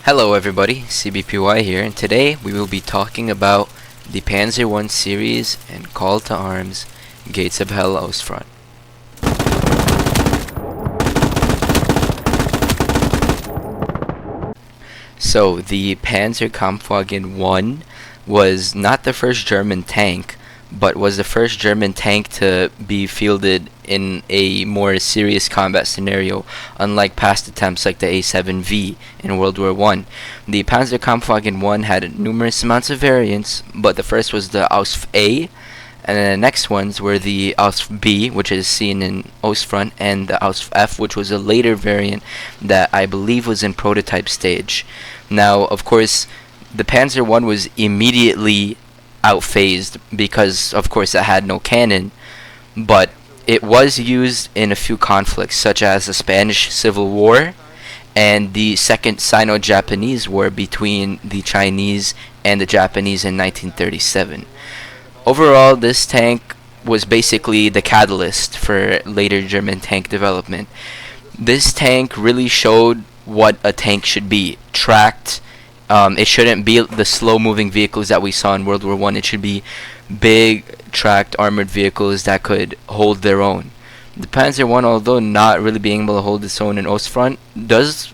Hello everybody, CBPY here, and today we will be talking about the Panzer I series and Call to Arms, Gates of Hell Ostfront. So, the Panzer Kampfwagen I was not the first German tank, but was the first German tank to be fielded in a more serious combat scenario, unlike past attempts like the A7V in World War I. The Panzer Kampfwagen I had numerous amounts of variants, but the first was the Ausf A, and then the next ones were the Ausf B, which is seen in Ostfront, and the Ausf F, which was a later variant that I believe was in prototype stage. Now, of course, the Panzer I was immediately outphased because, of course, it had no cannon, but it was used in a few conflicts, such as the Spanish Civil War and the Second Sino-Japanese War between the Chinese and the Japanese in 1937. Overall, this tank was basically the catalyst for later German tank development. This tank really showed what a tank should be: tracked. It shouldn't be the slow-moving vehicles that we saw in World War I. It should be big, tracked, armored vehicles that could hold their own. The Panzer I, although not really being able to hold its own in Ostfront, does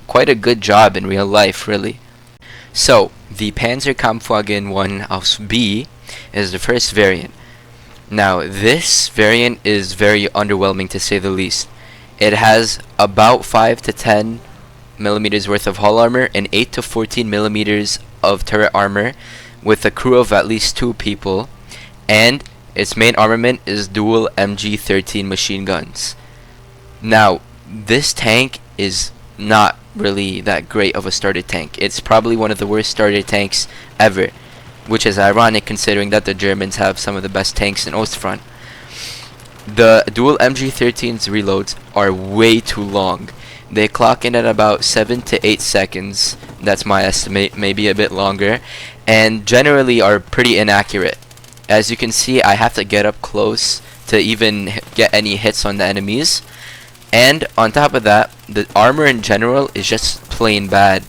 quite a good job in real life, really. So, the Panzer Kampfwagen I Aus B is the first variant. Now, this variant is very underwhelming, to say the least. It has about 5 to 10 millimeters worth of hull armor and 8 to 14 millimeters of turret armor, with a crew of at least 2 people, and its main armament is dual MG13 machine guns. Now, this tank is not really that great of a starter tank. It's probably one of the worst starter tanks ever, which is ironic considering that the Germans have some of the best tanks in Ostfront. The dual MG13's reloads are way too long. They clock in at about 7 to 8 seconds, that's my estimate, maybe a bit longer, and generally are pretty inaccurate. As you can see, I have to get up close to even get any hits on the enemies, and on top of that, the armor in general is just plain bad.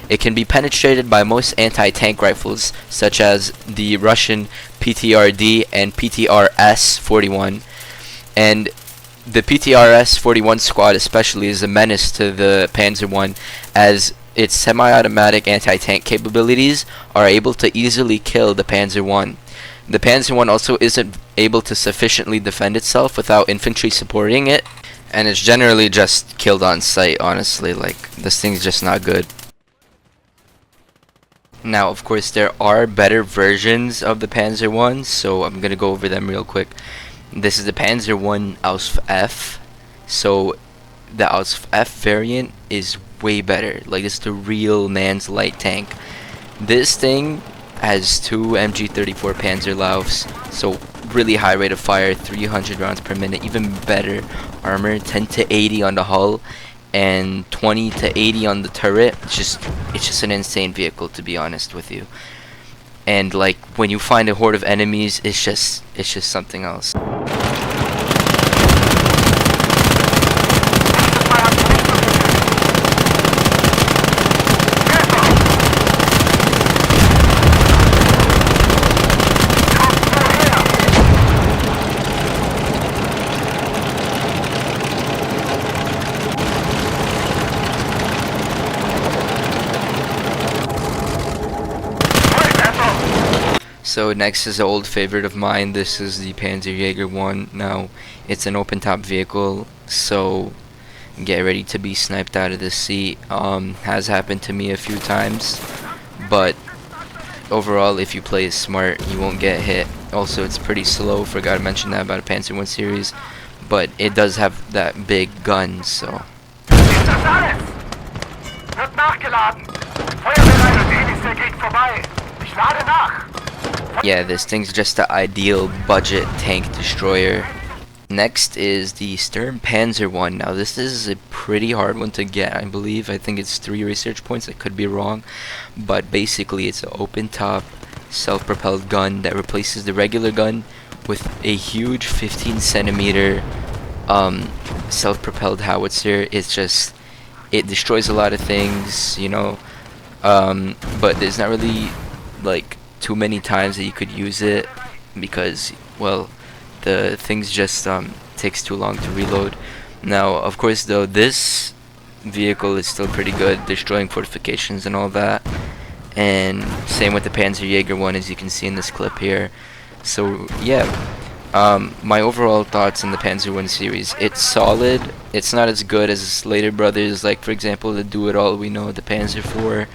It can be penetrated by most anti-tank rifles, such as the Russian PTRD and PTRS-41, and the PTRS-41 squad especially is a menace to the Panzer I, as its semi-automatic anti-tank capabilities are able to easily kill the Panzer I. The Panzer I also isn't able to sufficiently defend itself without infantry supporting it, and it's generally just killed on sight, honestly. Like, this thing's just not good. Now, of course, there are better versions of the Panzer I, so I'm gonna go over them real quick. This is the Panzer I Ausf F. So the Ausf F variant is way better. Like, this is the real man's light tank. This thing has 2 MG34 Panzerlaufs, so really high rate of fire, 300 rounds per minute, even better armor, 10 to 80 on the hull, and 20 to 80 on the turret. It's just an insane vehicle, to be honest with you. And like, when you find a horde of enemies, it's just something else. So next is an old favorite of mine. This is the Panzer Jaeger 1. Now, it's an open top vehicle, so get ready to be sniped out of the seat. Has happened to me a few times, but overall, if you play it smart, you won't get hit. Also, it's pretty slow. Forgot to mention that about a Panzer 1 series, but it does have that big gun, so. Yeah, this thing's just the ideal budget tank destroyer. Next is the Sturm Panzer I. Now, this is a pretty hard one to get, I believe. I think it's 3 research points. I could be wrong. But basically, it's an open-top, self-propelled gun that replaces the regular gun with a huge 15-centimeter self-propelled howitzer. It's just, it destroys a lot of things, you know. But there's not really like too many times that you could use it because, well, the things just takes too long to reload. Now, of course, though, this vehicle is still pretty good, destroying fortifications and all that. And same with the Panzerjäger one, as you can see in this clip here. So yeah, my overall thoughts on the Panzer 1 series: it's solid. It's not as good as later brothers, like for example the Do It All we know, the Panzer 4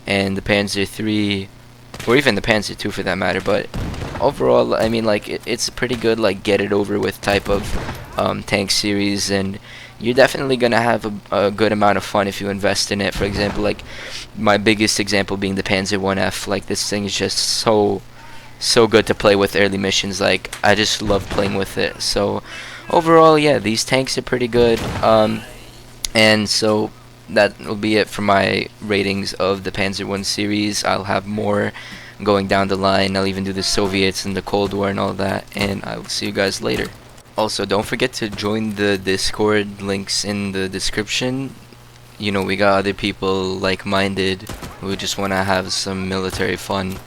and the Panzer 3, or even the Panzer 2 for that matter. But overall, I mean, like it's a pretty good, like, get it over with type of tank series, and you're definitely gonna have a good amount of fun if you invest in it. For example, like my biggest example being the Panzer 1F. Like, this thing is just so good to play with early missions. Like, I just love playing with it. So overall, yeah, these tanks are pretty good. And so that will be it for my ratings of the Panzer 1 series. I'll have more going down the line. I'll even do the Soviets and the Cold War and all that, and I will see you guys later. Also, don't forget to join the Discord, links in the description. You know, we got other people like-minded who just want to have some military fun.